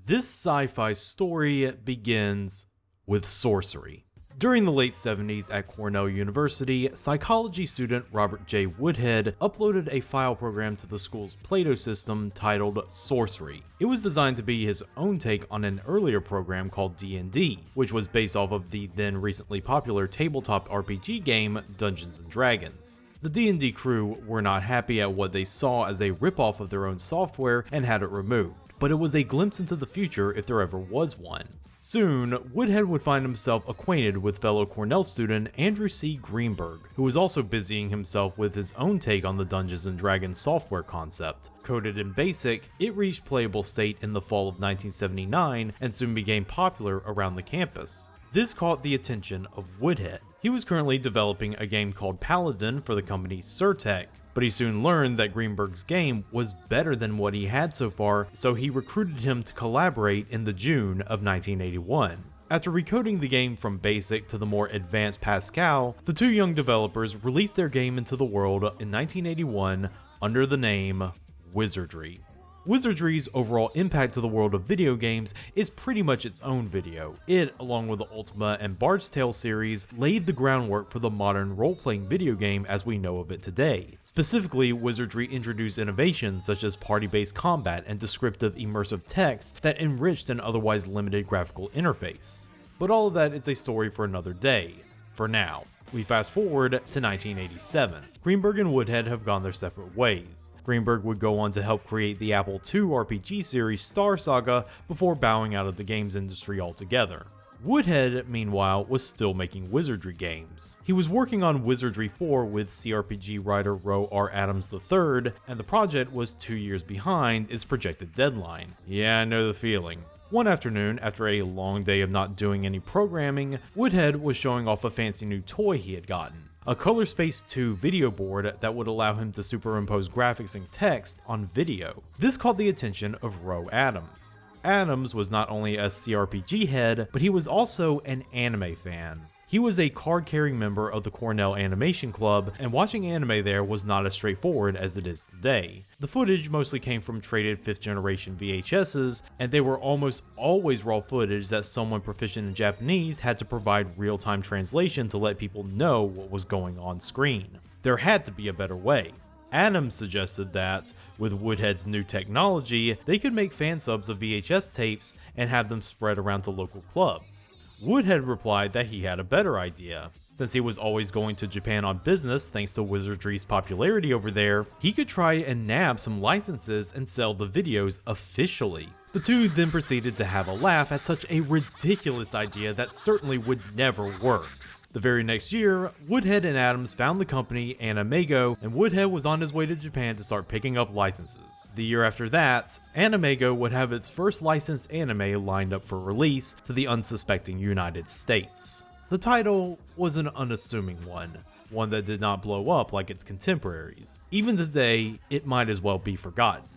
This sci-fi story begins with sorcery. During the late 70s at Cornell University, psychology student Robert J. Woodhead uploaded a file program to the school's Plato system titled Sorcery. It was designed to be his own take on an earlier program called D&D, which was based off of the then recently popular tabletop RPG game Dungeons & Dragons. The D&D crew were not happy at what they saw as a ripoff of their own software and had it removed, but it was a glimpse into the future if there ever was one. Soon, Woodhead would find himself acquainted with fellow Cornell student Andrew C. Greenberg, who was also busying himself with his own take on the Dungeons & Dragons software concept. Coded in BASIC, it reached playable state in the fall of 1979 and soon became popular around the campus. This caught the attention of Woodhead. He was currently developing a game called Paladin for the company CITED, but he soon learned that Greenberg's game was better than what he had so far, so he recruited him to collaborate in the June of 1981. After recoding the game from BASIC to the more advanced Pascal, the two young developers released their game into the world in 1981 under the name Wizardry. Wizardry's overall impact to the world of video games is pretty much its own video. It, along with the Ultima and Bard's Tale series, laid the groundwork for the modern role-playing video game as we know of it today. Specifically, Wizardry introduced innovations such as party-based combat and descriptive immersive text that enriched an otherwise limited graphical interface. But all of that is a story for another day. For now. We fast forward to 1987. Greenberg and Woodhead have gone their separate ways. Greenberg would go on to help create the Apple II RPG series Star Saga before bowing out of the games industry altogether. Woodhead, meanwhile, was still making Wizardry games. He was working on Wizardry 4 with CRPG writer Roe R. Adams III, and the project was 2 years behind its projected deadline. Yeah, I know the feeling. One afternoon, after a long day of not doing any programming, Woodhead was showing off a fancy new toy he had gotten, a Color Space 2 video board that would allow him to superimpose graphics and text on video. This caught the attention of Roe Adams. Adams was not only a CRPG head, but he was also an anime fan. He was a card-carrying member of the Cornell Animation Club, and watching anime there was not as straightforward as it is today. The footage mostly came from traded 5th generation VHSs, and they were almost always raw footage that someone proficient in Japanese had to provide real-time translation to let people know what was going on screen. There had to be a better way. Adams suggested that, with Woodhead's new technology, they could make fan subs of VHS tapes and have them spread around to local clubs. Woodhead replied that he had a better idea. Since he was always going to Japan on business thanks to Wizardry's popularity over there, he could try and nab some licenses and sell the videos officially. The two then proceeded to have a laugh at such a ridiculous idea that certainly would never work. The very next year, Woodhead and Adams found the company Animego, and Woodhead was on his way to Japan to start picking up licenses. The year after that, Animego would have its first licensed anime lined up for release to the unsuspecting United States. The title was an unassuming one that did not blow up like its contemporaries. Even today, it might as well be forgotten.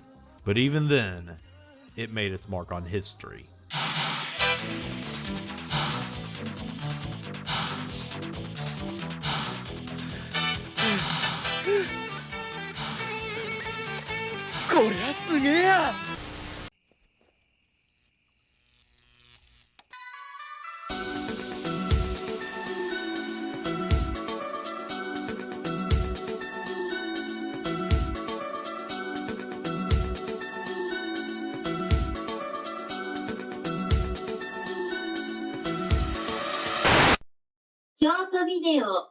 But even then, it made its mark on history. こりゃすげえや。京都ビデオ。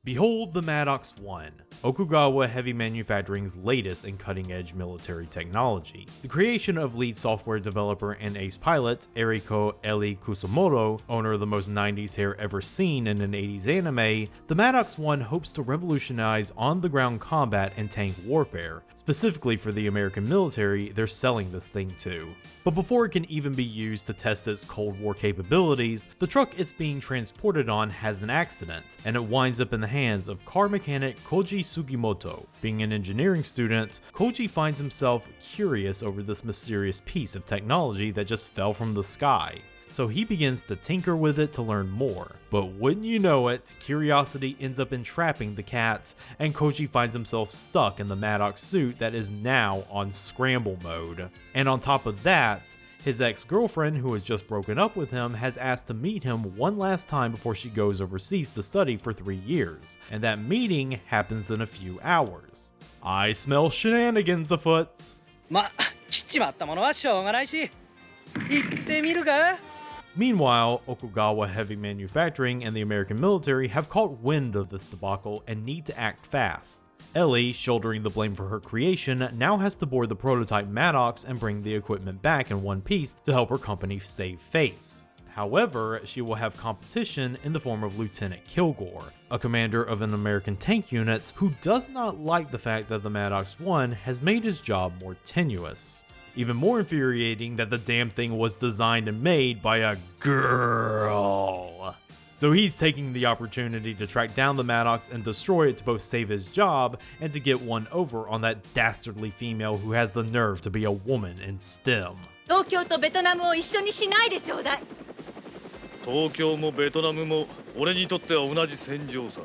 Behold the MADOX-01, Okugawa Heavy Manufacturing's latest and cutting-edge military technology. The creation of lead software developer and ace pilot Eriko Eli Kusumoto, owner of the most 90s hair ever seen in an 80s anime, the MADOX-01 hopes to revolutionize on-the-ground combat and tank warfare. Specifically for the American military they're selling this thing to. But before it can even be used to test its Cold War capabilities, the truck it's being transported on has an accident, and it winds up in the hands of car mechanic Koji Sugimoto. Being an engineering student, Koji finds himself curious over this mysterious piece of technology that just fell from the sky. So he begins to tinker with it to learn more. But wouldn't you know it, curiosity ends up entrapping the cats, and Koji finds himself stuck in the MADOX suit that is now on scramble mode. And on top of that, his ex-girlfriend, who has just broken up with him, has asked to meet him one last time before she goes overseas to study for 3 years, and that meeting happens in a few hours. I smell shenanigans afoot. ま、切っちまったものはしょうがないし、行ってみるか? Meanwhile, Okugawa Heavy Manufacturing and the American military have caught wind of this debacle and need to act fast. Ellie, shouldering the blame for her creation, now has to board the prototype MADOX and bring the equipment back in one piece to help her company save face. However, she will have competition in the form of Lieutenant Kilgore, a commander of an American tank unit who does not like the fact that the MADOX-01 has made his job more tenuous. Even more infuriating that the damn thing was designed and made by a girl. So he's taking the opportunity to track down the MADOX and destroy it to both save his job and to get one over on that dastardly female who has the nerve to be a woman in STEM. 東京とベトナムを一緒にしないでちょうだい。東京もベトナムも俺にとっては同じ戦場さ。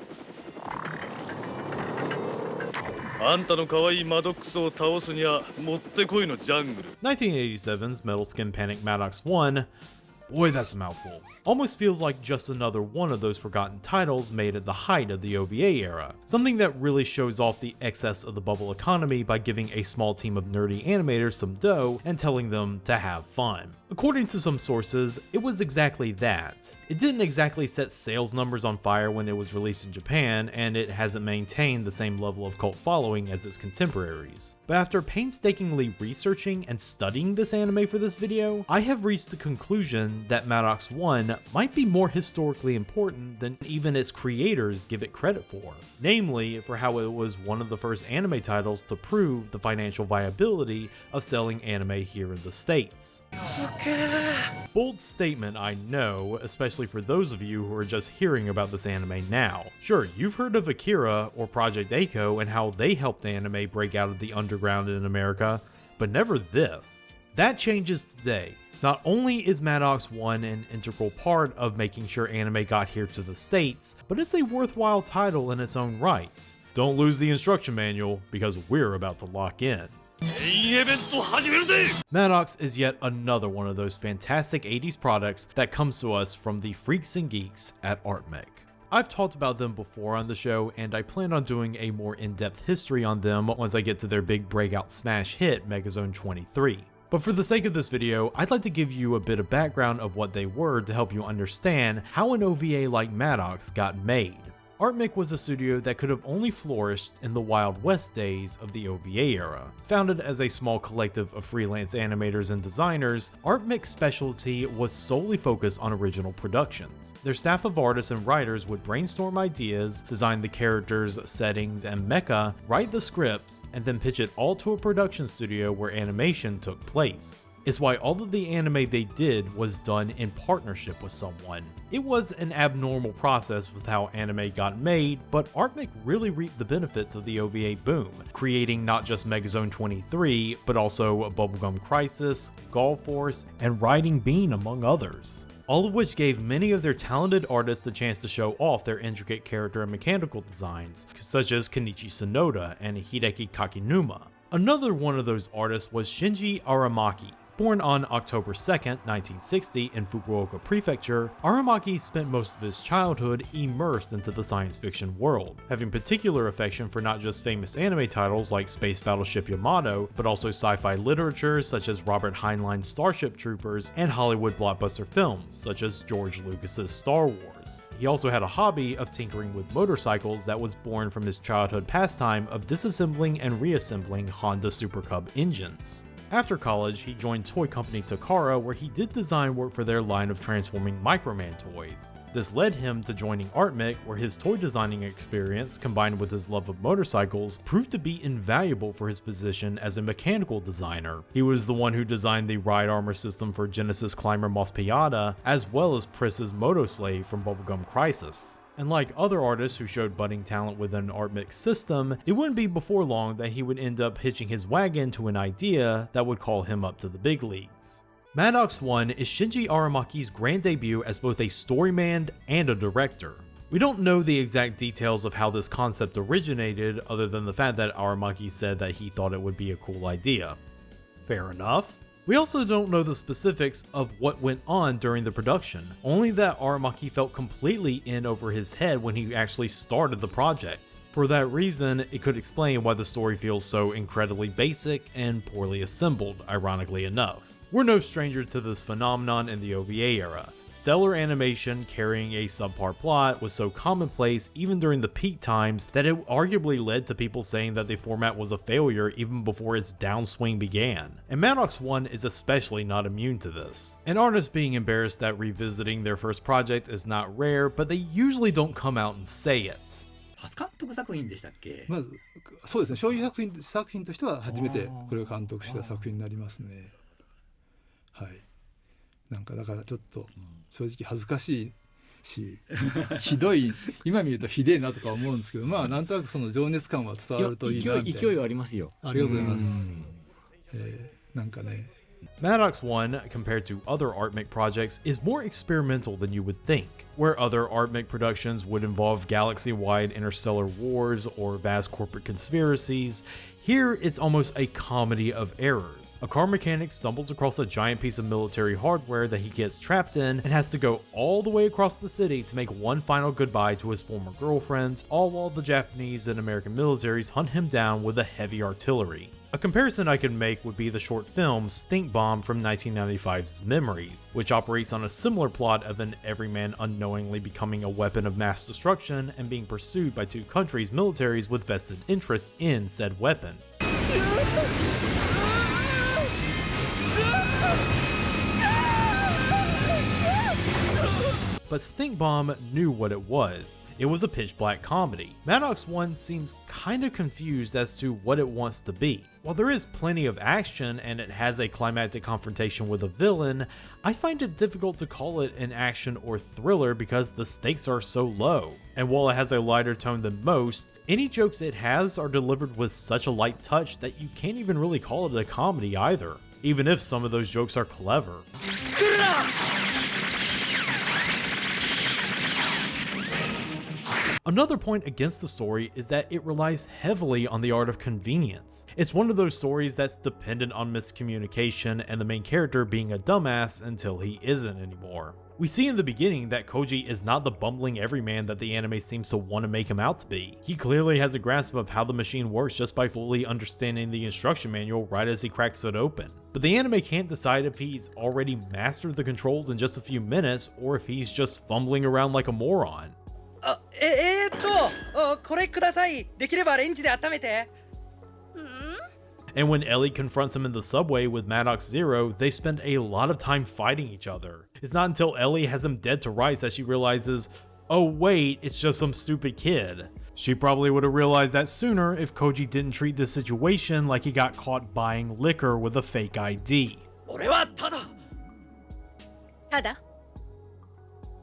あんたの可愛いマドックスを倒すにはもってこいのジャングル。1987's Metal Skin Panic MADOX-01. Boy, that's a mouthful. Almost feels like just another one of those forgotten titles made at the height of the OVA era. Something that really shows off the excess of the bubble economy by giving a small team of nerdy animators some dough and telling them to have fun. According to some sources, it was exactly that. It didn't exactly set sales numbers on fire when it was released in Japan, and it hasn't maintained the same level of cult following as its contemporaries. But after painstakingly researching and studying this anime for this video, I have reached the conclusion that MADOX-01 might be more historically important than even its creators give it credit for. Namely, for how it was one of the first anime titles to prove the financial viability of selling anime here in the States. Bold statement, I know, especially for those of you who are just hearing about this anime now. Sure, you've heard of Akira or Project A-ko and how they helped anime break out of the underground in America, but never this. That changes today. Not only is MADOX-01 an integral part of making sure anime got here to the States, but it's a worthwhile title in its own right. Don't lose the instruction manual, because we're about to lock in. MADOX is yet another one of those fantastic 80s products that comes to us from the freaks and geeks at ArtMech. I've talked about them before on the show, and I plan on doing a more in-depth history on them once I get to their big breakout smash hit, Megazone 23. But for the sake of this video, I'd like to give you a bit of background of what they were to help you understand how an OVA like MADOX got made. ArtMech was a studio that could have only flourished in the Wild West days of the OVA era. Founded as a small collective of freelance animators and designers, ArtMech's specialty was solely focused on original productions. Their staff of artists and writers would brainstorm ideas, design the characters, settings, and mecha, write the scripts, and then pitch it all to a production studio where animation took place. It's why all of the anime they did was done in partnership with someone. It was an abnormal process with how anime got made, but ArtMech really reaped the benefits of the OVA boom, creating not just Megazone 23, but also Bubblegum Crisis, Golf Force, and Riding Bean among others. All of which gave many of their talented artists the chance to show off their intricate character and mechanical designs, such as Kenichi Sonoda and Hideki Kakinuma. Another one of those artists was Shinji Aramaki. Born on October 2nd, 1960 in Fukuoka Prefecture, Aramaki spent most of his childhood immersed into the science fiction world, having particular affection for not just famous anime titles like Space Battleship Yamato, but also sci-fi literature such as Robert Heinlein's Starship Troopers and Hollywood blockbuster films such as George Lucas's Star Wars. He also had a hobby of tinkering with motorcycles that was born from his childhood pastime of disassembling and reassembling Honda Super Cub engines. After college, he joined toy company Takara, where he did design work for their line of transforming Microman toys. This led him to joining ArtMech, where his toy designing experience, combined with his love of motorcycles, proved to be invaluable for his position as a mechanical designer. He was the one who designed the ride armor system for Genesis climber Moss Piata, as well as Priss's Motoslave from Bubblegum Crisis. And like other artists who showed budding talent within an art mix system, it wouldn't be before long that he would end up hitching his wagon to an idea that would call him up to the big leagues. MADOX-01 is Shinji Aramaki's grand debut as both a storyman and a director. We don't know the exact details of how this concept originated other than the fact that Aramaki said that he thought it would be a cool idea. Fair enough. We also don't know the specifics of what went on during the production, only that Aramaki felt completely in over his head when he actually started the project. For that reason, it could explain why the story feels so incredibly basic and poorly assembled, ironically enough. We're no stranger to this phenomenon in the OVA era. Stellar animation carrying a subpar plot was so commonplace even during the peak times that it arguably led to people saying that the format was a failure even before its downswing began. And MADOX-01 is especially not immune to this. And artists being embarrassed that revisiting their first project is not rare, but they usually don't come out and say it. 初監督作品でしたっけ？まずそうですね、商業作品としては初めてこれを監督した作品になりますね。はい。なんかだからちょっと正直恥ずかしいし、ひどい、今見るとひでえなとか思うんですけど、まあなんとなくその情熱感は伝わるといいなみたいな。勢いはありますよ。ありがとうございます。なんかね。MADOX-01, compared to other ArtMech projects, is more experimental than you would think. Where other ArtMech productions would involve galaxy-wide interstellar wars or vast corporate conspiracies, here it's almost a comedy of errors. A car mechanic stumbles across a giant piece of military hardware that he gets trapped in and has to go all the way across the city to make one final goodbye to his former girlfriend, all while the Japanese and American militaries hunt him down with a heavy artillery. A comparison I could make would be the short film Stink Bomb from 1995's Memories, which operates on a similar plot of an everyman unknowingly becoming a weapon of mass destruction and being pursued by two countries' militaries with vested interest in said weapon. But Stink Bomb knew what it was. It was a pitch black comedy. MADOX-01 seems kinda confused as to what it wants to be. While there is plenty of action and it has a climactic confrontation with a villain, I find it difficult to call it an action or thriller because the stakes are so low. And while it has a lighter tone than most, any jokes it has are delivered with such a light touch that you can't even really call it a comedy either, even if some of those jokes are clever. Another point against the story is that it relies heavily on the art of convenience. It's one of those stories that's dependent on miscommunication and the main character being a dumbass until he isn't anymore. We see in the beginning that Koji is not the bumbling everyman that the anime seems to want to make him out to be. He clearly has a grasp of how the machine works just by fully understanding the instruction manual right as he cracks it open. But the anime can't decide if he's already mastered the controls in just a few minutes or if he's just fumbling around like a moron. これください。できればレンジで温めて。And when Ellie confronts him in the subway with MADOX-0, they spend a lot of time fighting each other. It's not until Ellie has him dead to rights that she realizes, oh wait, it's just some stupid kid. She probably would have realized that sooner if Koji didn't treat this situation like he got caught buying liquor with a fake ID. 俺はただ。ただ？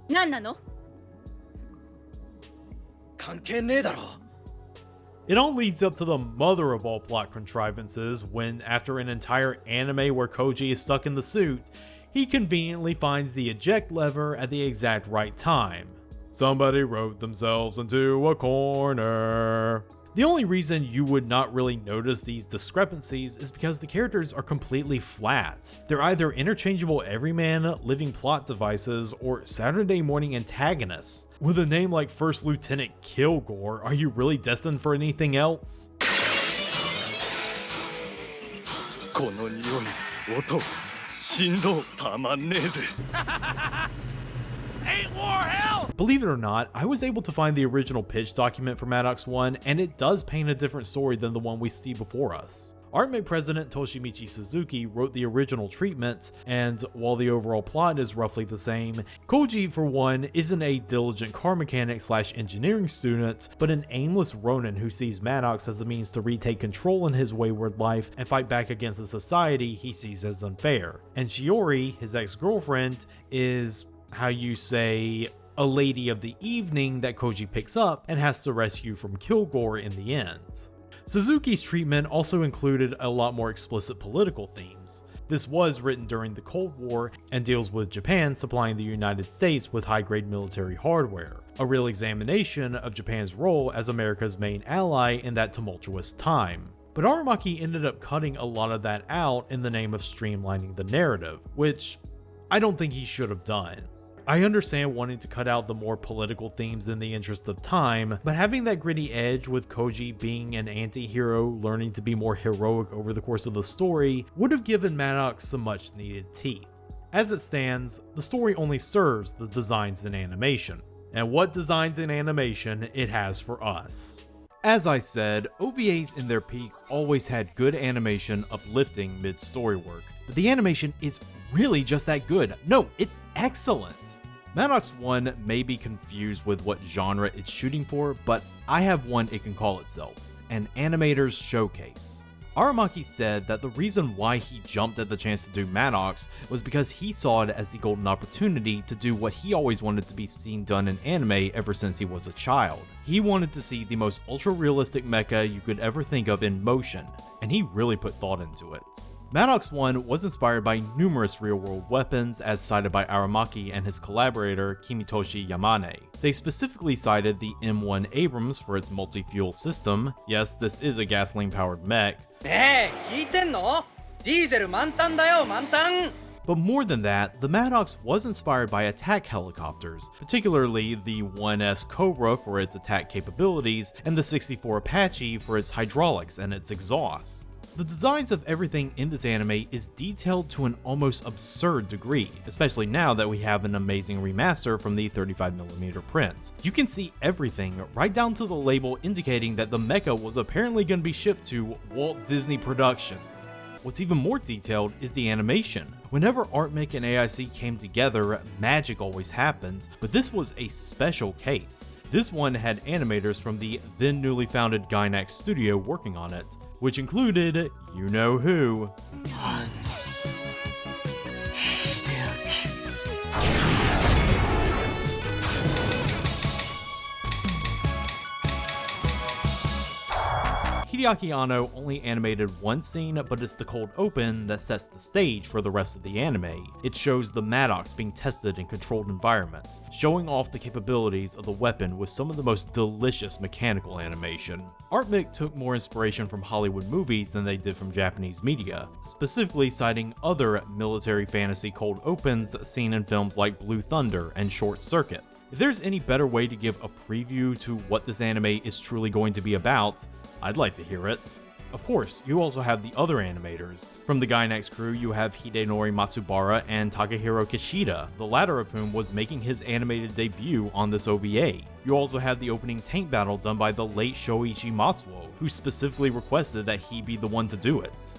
何なの？関係ねえだろ。It all leads up to the mother of all plot contrivances when, after an entire anime where Koji is stuck in the suit, he conveniently finds the eject lever at the exact right time. Somebody wrote themselves into a corner. The only reason you would not really notice these discrepancies is because the characters are completely flat. They're either interchangeable everyman, living plot devices, or Saturday morning antagonists. With a name like First Lieutenant Kilgore, are you really destined for anything else? この匂い、音、振動たまんねえぜ。Believe it or not, I was able to find the original pitch document for MADOX-01, and it does paint a different story than the one we see before us. ArtMech president Toshimichi Suzuki wrote the original treatment, and while the overall plot is roughly the same, Koji, for one, isn't a diligent car mechanic / engineering student, but an aimless ronin who sees MADOX as a means to retake control in his wayward life and fight back against a society he sees as unfair. And Shiori, his ex-girlfriend, is, how you say, a lady of the evening that Koji picks up and has to rescue from Kilgore in the end. Suzuki's treatment also included a lot more explicit political themes. This was written during the Cold War and deals with Japan supplying the United States with high-grade military hardware, a real examination of Japan's role as America's main ally in that tumultuous time. But Aramaki ended up cutting a lot of that out in the name of streamlining the narrative, which I don't think he should have done. I understand wanting to cut out the more political themes in the interest of time, but having that gritty edge with Koji being an anti-hero learning to be more heroic over the course of the story would have given Maddox some much needed teeth. As it stands, the story only serves the designs in animation. And what designs in animation it has for us. As I said, OVAs in their peak always had good animation uplifting mid-story work, but the animation is really just that good. No, it's excellent! MADOX-01 may be confused with what genre it's shooting for, but I have one it can call itself, an animator's showcase. Aramaki said that the reason why he jumped at the chance to do Maddox was because he saw it as the golden opportunity to do what he always wanted to be seen done in anime ever since he was a child. He wanted to see the most ultra-realistic mecha you could ever think of in motion, and he really put thought into it. MADOX-01 was inspired by numerous real-world weapons as cited by Aramaki and his collaborator Kimitoshi Yamane. They specifically cited the M1 Abrams for its multi-fuel system. Yes, this is a gasoline-powered mech. ねえ、聞いてんの？ディーゼル満タンだよ、満タン。 But more than that, the Maddox was inspired by attack helicopters, particularly the 1S Cobra for its attack capabilities and the 64 Apache for its hydraulics and its exhaust. The designs of everything in this anime is detailed to an almost absurd degree, especially now that we have an amazing remaster from the 35mm prints. You can see everything, right down to the label indicating that the mecha was apparently going to be shipped to Walt Disney Productions. What's even more detailed is the animation. Whenever ArtMake and AIC came together, magic always happened, but this was a special case. This one had animators from the then newly founded Gainax studio working on it, which included you know who. Hideaki Anno only animated one scene, but it's the cold open that sets the stage for the rest of the anime. It shows the Maddox being tested in controlled environments, showing off the capabilities of the weapon with some of the most delicious mechanical animation. ArtMake took more inspiration from Hollywood movies than they did from Japanese media, specifically citing other military fantasy cold opens seen in films like Blue Thunder and Short Circuit. If there's any better way to give a preview to what this anime is truly going to be about, I'd like to hear it. Of course, you also have the other animators. From the Gainax crew, you have Hidenori Matsubara and Takahiro Kishida, the latter of whom was making his animated debut on this OVA. You also have the opening tank battle done by the late Shoichi Matsuo, who specifically requested that he be the one to do it.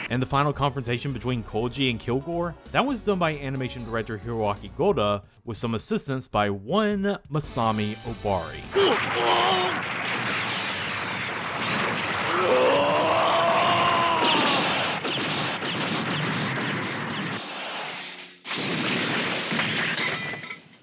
And the final confrontation between Koji and Kilgore, that was done by animation director Hiroaki Goda with some assistance by one Masami Obari.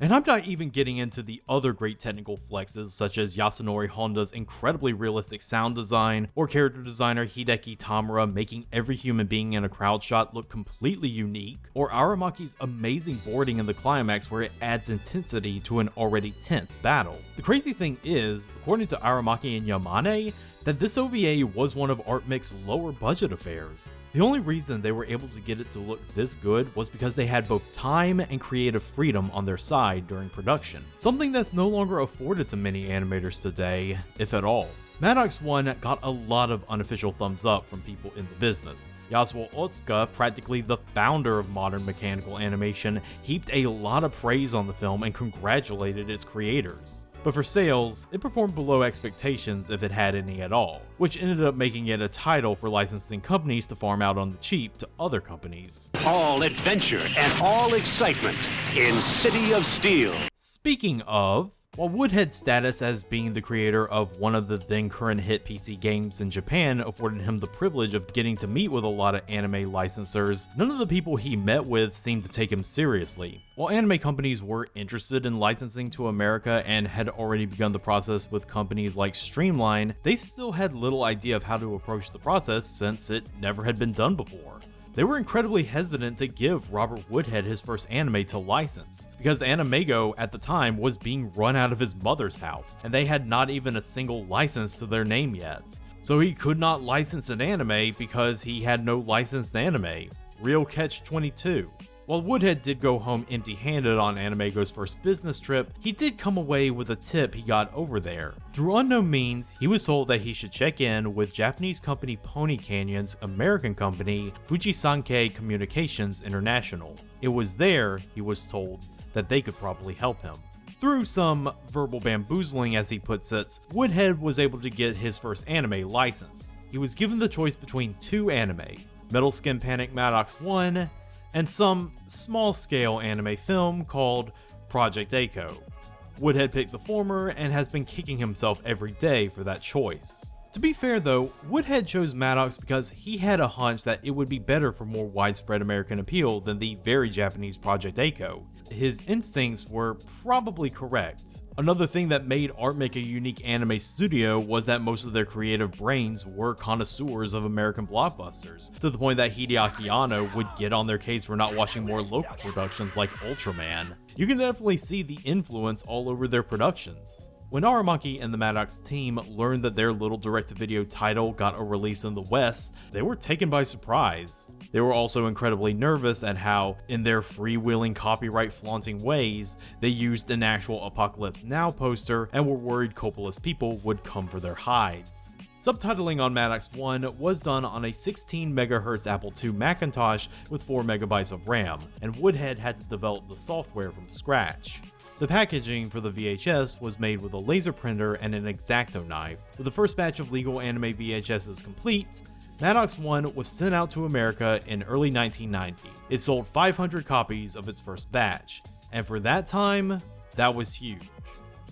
And I'm not even getting into the other great technical flexes such as Yasunori Honda's incredibly realistic sound design, or character designer Hideki Tamura making every human being in a crowd shot look completely unique, or Aramaki's amazing boarding in the climax where it adds intensity to an already tense battle. The crazy thing is, according to Aramaki and Yamane, that this OVA was one of ArtMake's lower budget affairs. The only reason they were able to get it to look this good was because they had both time and creative freedom on their side during production, something that's no longer afforded to many animators today, if at all. MADOX-01 got a lot of unofficial thumbs up from people in the business. Yasuo Otsuka, practically the founder of modern mechanical animation, heaped a lot of praise on the film and congratulated its creators. But for sales, it performed below expectations if it had any at all, which ended up making it a title for licensing companies to farm out on the cheap to other companies. All adventure and all excitement in City of Steel. Speaking of, While Woodhead's status as being the creator of one of the then current hit PC games in Japan afforded him the privilege of getting to meet with a lot of anime licensors, none of the people he met with seemed to take him seriously. While anime companies were interested in licensing to America and had already begun the process with companies like Streamline, they still had little idea of how to approach the process since it never had been done before. They were incredibly hesitant to give Robert Woodhead his first anime to license, because Animego at the time was being run out of his mother's house, and they had not even a single license to their name yet. So he could not license an anime because he had no licensed anime. Real catch-22. While Woodhead did go home empty-handed on Animego's first business trip, he did come away with a tip he got over there. Through unknown means, he was told that he should check in with Japanese company Pony Canyon's American company Fujisankei Communications International. It was there, he was told, that they could probably help him. Through some verbal bamboozling, as he puts it, Woodhead was able to get his first anime licensed. He was given the choice between two anime, Metal Skin Panic MADOX-01, and some small-scale anime film called Project Echo. Woodhead picked the former and has been kicking himself every day for that choice. To be fair though, Woodhead chose Maddox because he had a hunch that it would be better for more widespread American appeal than the very Japanese Project Echo. His instincts were probably correct. Another thing that made Artmake a unique anime studio was that most of their creative brains were connoisseurs of American blockbusters, to the point that Hideaki Anno would get on their case for not watching more local productions like Ultraman. You can definitely see the influence all over their productions. When Aramaki and the Maddox team learned that their little direct-to-video title got a release in the West, they were taken by surprise. They were also incredibly nervous at how, in their freewheeling copyright-flaunting ways, they used an actual Apocalypse Now poster and were worried Coppola's people would come for their hides. Subtitling on MADOX-01 was done on a 16 MHz Apple II Macintosh with 4 MB of RAM, and Woodhead had to develop the software from scratch. The packaging for the VHS was made with a laser printer and an X-Acto knife. With the first batch of legal anime VHSs complete, MADOX-01 was sent out to America in early 1990. It sold 500 copies of its first batch, and for that time, that was huge.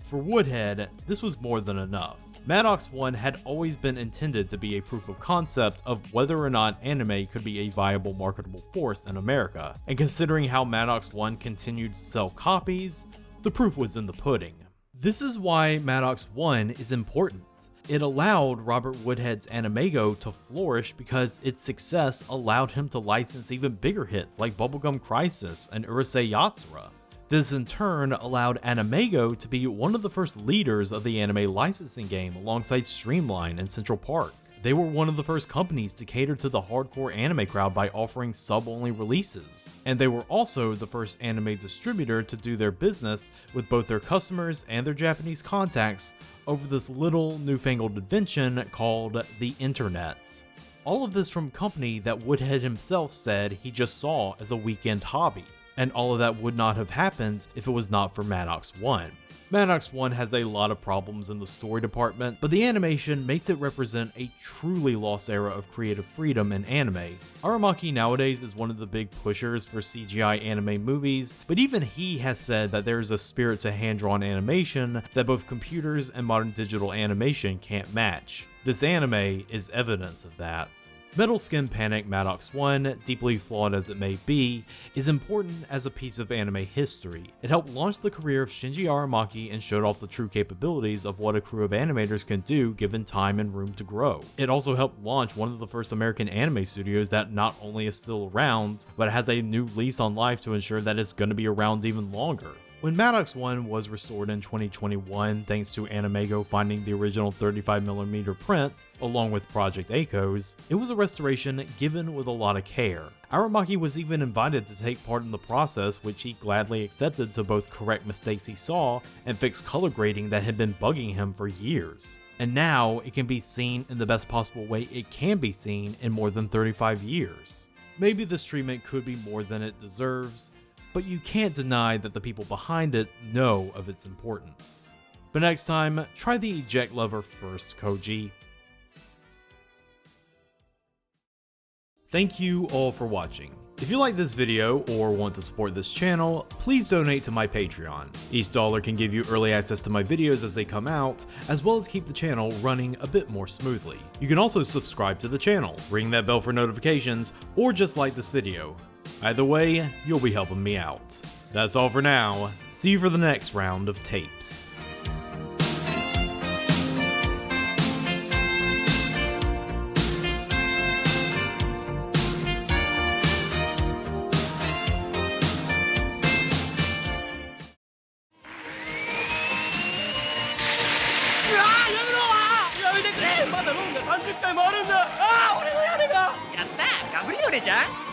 For Woodhead, this was more than enough. MADOX-01 had always been intended to be a proof of concept of whether or not anime could be a viable marketable force in America, and considering how MADOX-01 continued to sell copies, the proof was in the pudding. This is why MADOX-01 is important. It allowed Robert Woodhead's Animego to flourish because its success allowed him to license even bigger hits like Bubblegum Crisis and Urusei Yatsura. This in turn allowed Animego to be one of the first leaders of the anime licensing game alongside Streamline and Central Park. They were one of the first companies to cater to the hardcore anime crowd by offering sub-only releases, and they were also the first anime distributor to do their business with both their customers and their Japanese contacts over this little newfangled invention called the internet. All of this from a company that Woodhead himself said he just saw as a weekend hobby, and all of that would not have happened if it was not for MADOX-01. MADOX-01 has a lot of problems in the story department, but the animation makes it represent a truly lost era of creative freedom in anime. Aramaki nowadays is one of the big pushers for CGI anime movies, but even he has said that there is a spirit to hand-drawn animation that both computers and modern digital animation can't match. This anime is evidence of that. Metal Skin Panic MADOX-01, deeply flawed as it may be, is important as a piece of anime history. It helped launch the career of Shinji Aramaki and showed off the true capabilities of what a crew of animators can do given time and room to grow. It also helped launch one of the first American anime studios that not only is still around, but has a new lease on life to ensure that it's going to be around even longer. When MADOX-01 was restored in 2021 thanks to Animego finding the original 35mm print, along with Project Echo's, it was a restoration given with a lot of care. Aramaki was even invited to take part in the process, which he gladly accepted to both correct mistakes he saw and fix color grading that had been bugging him for years. And now it can be seen in the best possible way it can be seen in more than 35 years. Maybe this treatment could be more than it deserves, but you can't deny that the people behind it know of its importance. But next time, try the eject lever first, Koji. Thank you all for watching. If you like this video or want to support this channel, please donate to my Patreon. Each dollar can give you early access to my videos as they come out, as well as keep the channel running a bit more smoothly. You can also subscribe to the channel, ring that bell for notifications, or just like this video. Either way, you'll be helping me out. That's all for now. See you for the next round of tapes.やったーガブリオレじゃん。